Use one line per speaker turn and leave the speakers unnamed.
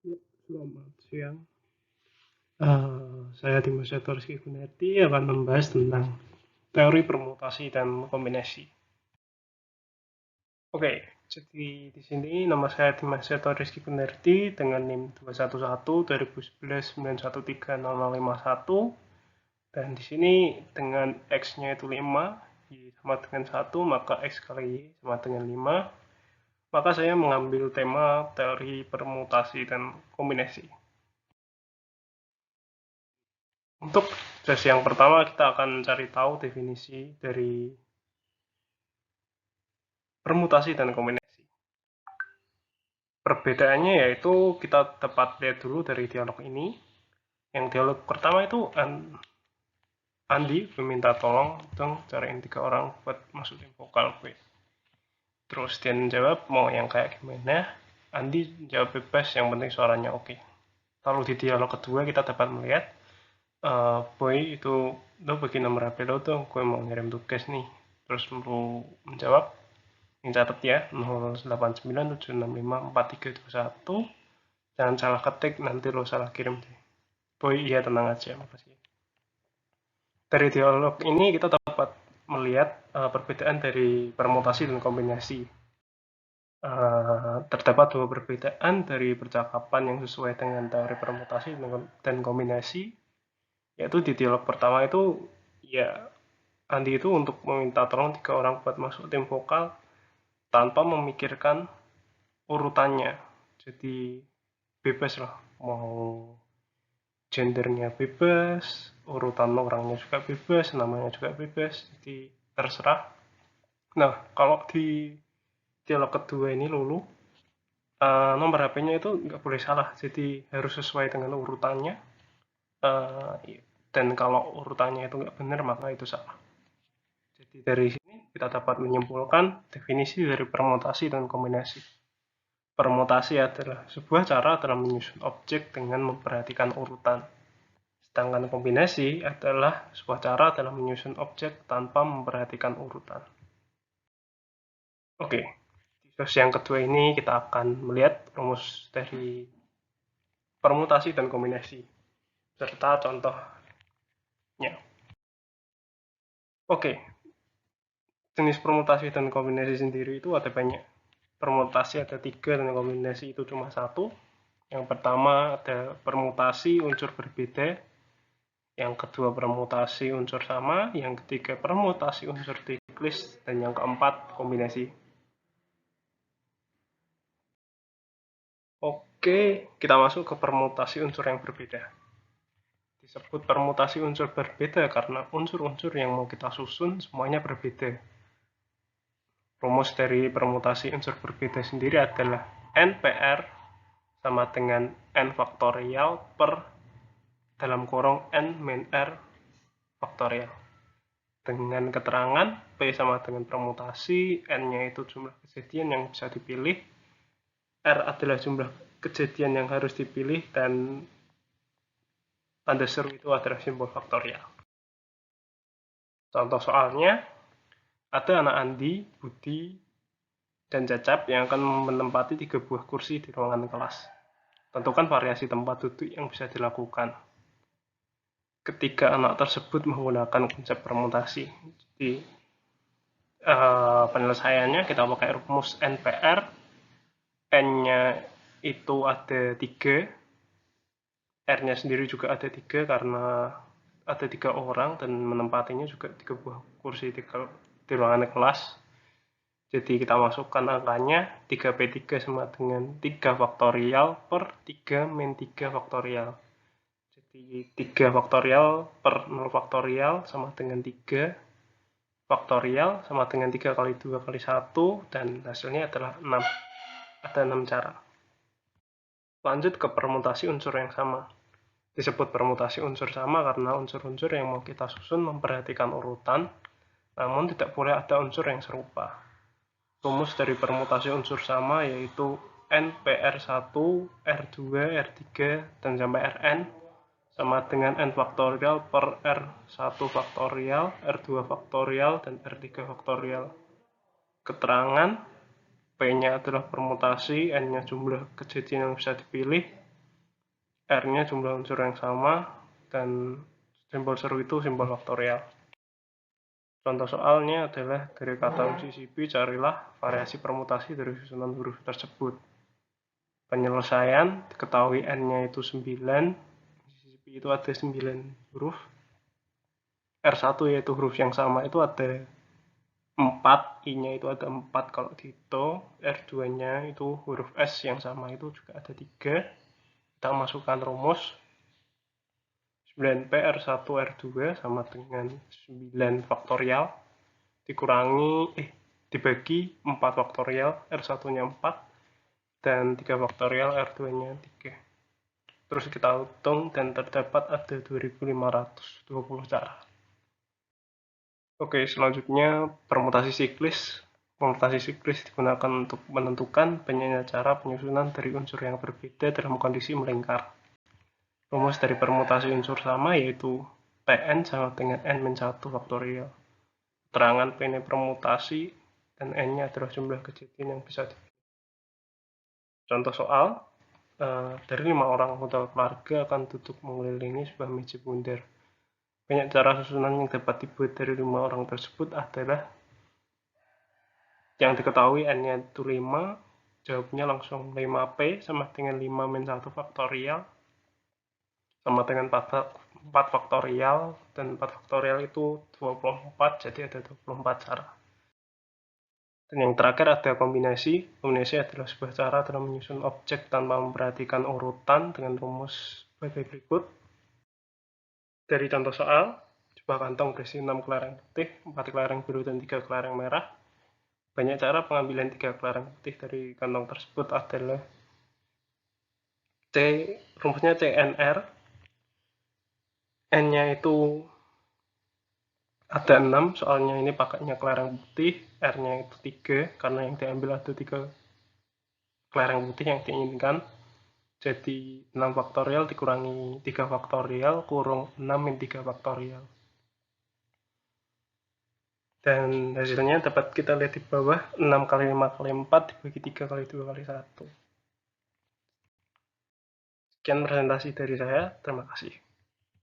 Ya, selamat siang. Saya Dimas Rizky Gunardi akan membahas tentang teori permutasi dan kombinasi. Oke, jadi di sini nama saya Dimas Rizky Gunardi dengan NIM 211 2011 9130051 dan di sini dengan X-nya itu 5, Y sama dengan 1, maka X kali Y sama dengan 5. Maka saya mengambil tema teori permutasi dan kombinasi. Untuk sesi yang pertama kita akan cari tahu definisi dari permutasi dan kombinasi. Perbedaannya yaitu kita dapat lihat dulu dari dialog ini. Yang dialog pertama itu Andi meminta tolong dong cariin 3 orang buat masukin vokal gue. Terus dia jawab mau yang kayak gimana. Andi jawab bebas, yang penting suaranya oke. Lalu di dialog kedua kita dapat melihat Boy itu lo bagi nomor HP lo dong, gue mau ngirim tugas nih. Terus lo menjawab, yang catat ya, 0897654321. Jangan salah ketik, nanti lo salah kirim deh. Boy, iya tenang aja, makasih. Dari dialog ini kita dapat melihat perbedaan dari permutasi dan kombinasi. Terdapat dua perbedaan dari percakapan yang sesuai dengan teori permutasi dan kombinasi, yaitu di dialog pertama itu ya Andi itu untuk meminta tolong 3 orang buat masuk tim vokal tanpa memikirkan urutannya. Jadi bebas lah, mau gendernya bebas, urutan orangnya juga bebas, namanya juga bebas, jadi terserah. Nah, kalau di dialog kedua ini Lulu, nomor HP-nya itu nggak boleh salah, jadi harus sesuai dengan urutannya. Dan kalau urutannya itu nggak benar, maka itu salah. Jadi dari sini kita dapat menyimpulkan definisi dari permutasi dan kombinasi. Permutasi adalah sebuah cara dalam menyusun objek dengan memperhatikan urutan. Sedangkan kombinasi adalah sebuah cara dalam menyusun objek tanpa memperhatikan urutan. Oke, di sesi yang kedua ini kita akan melihat rumus dari permutasi dan kombinasi, serta contohnya. Oke, jenis permutasi dan kombinasi sendiri itu ada banyak. Permutasi ada 3 dan kombinasi itu cuma 1. Yang pertama ada permutasi unsur berbeda, yang kedua permutasi unsur sama, yang ketiga permutasi unsur siklis, dan yang keempat kombinasi. Oke, kita masuk ke permutasi unsur yang berbeda. Disebut permutasi unsur berbeda karena unsur-unsur yang mau kita susun semuanya berbeda. Rumus dari permutasi unsur berbeda sendiri adalah NPR sama dengan N faktorial per dalam kurung N min R faktorial. Dengan keterangan P sama dengan permutasi, N-nya itu jumlah kejadian yang bisa dipilih, R adalah jumlah kejadian yang harus dipilih, dan tanda seru itu adalah simbol faktorial. Contoh soalnya, ada anak Andi, Budi, dan Cacap yang akan menempati 3 buah kursi di ruangan kelas. Tentukan variasi tempat duduk yang bisa dilakukan. Ketiga anak tersebut menggunakan konsep permutasi. Jadi, penyelesaiannya kita pakai rumus NPR. N-nya itu ada 3, R-nya sendiri juga ada 3 karena ada 3 orang dan menempatinya juga 3 buah kursi di ruangan kelas. Jadi kita masukkan angkanya 3P3 sama dengan 3 faktorial per 3 min 3 faktorial. Jadi 3 faktorial per 0 faktorial sama dengan 3 faktorial sama dengan 3 kali 2 kali 1, dan hasilnya adalah 6. Ada 6 cara. Lanjut ke permutasi unsur yang sama. Disebut permutasi unsur sama karena unsur-unsur yang mau kita susun memperhatikan urutan, namun tidak boleh ada unsur yang serupa. Rumus dari permutasi unsur sama yaitu NPR1, R2, R3, dan sampai Rn sama dengan N faktorial per R1 faktorial, R2 faktorial, dan R3 faktorial. Keterangan P-nya adalah permutasi, N-nya jumlah kejadian yang bisa dipilih, R-nya jumlah unsur yang sama, dan simbol seru itu simbol faktorial. Contoh soalnya adalah dari kata UCCP, carilah variasi permutasi dari susunan huruf tersebut. Penyelesaian, ketahui N-nya itu 9, UCCP itu ada 9 huruf. R1 yaitu huruf yang sama itu ada 4, I-nya itu ada 4 kalau dihitung, R2-nya itu huruf S yang sama itu juga ada 3. Kita masukkan rumus 9P R1 R2 sama dengan 9 faktorial dibagi 4 faktorial, R1-nya 4 dan 3 faktorial, R2-nya 3. Terus kita hitung dan terdapat ada 2520 cara. Oke, selanjutnya permutasi siklis. Permutasi siklis digunakan untuk menentukan banyak cara penyusunan dari unsur yang berbeda dalam kondisi melingkar. Rumus dari permutasi unsur sama yaitu Pn sama dengan n-1 faktorial. Keterangan P ini permutasi dan n-nya adalah jumlah kejadian yang bisa dipilih. Contoh soal, dari 5 orang anggota keluarga akan duduk mengelilingi sebuah meja bundar. Banyak cara susunan yang dapat dibuat dari 5 orang tersebut adalah yang diketahui n-nya itu 5, jawabnya langsung 5P sama dengan 5 min 1 faktorial sama dengan 4 faktorial, dan 4 faktorial itu 24, jadi ada 24 cara. Dan yang terakhir ada kombinasi. Kombinasi adalah sebuah cara dalam menyusun objek tanpa memperhatikan urutan dengan rumus sebagai berikut. Dari contoh soal, sebuah kantong berisi 6 kelereng putih, 4 kelereng biru, dan 3 kelereng merah. Banyak cara pengambilan 3 kelereng putih dari kantong tersebut adalah rumusnya CNR. N-nya itu ada 6, soalnya ini pakainya kelereng putih. R-nya itu 3, karena yang diambil ada 3 kelereng putih yang diinginkan. Jadi 6 faktorial dikurangi 3 faktorial kurung 6 min 3 faktorial. Dan hasilnya dapat kita lihat di bawah, 6 kali 5 kali 4 dibagi 3 kali 2 kali 1. Sekian presentasi dari saya, terima kasih.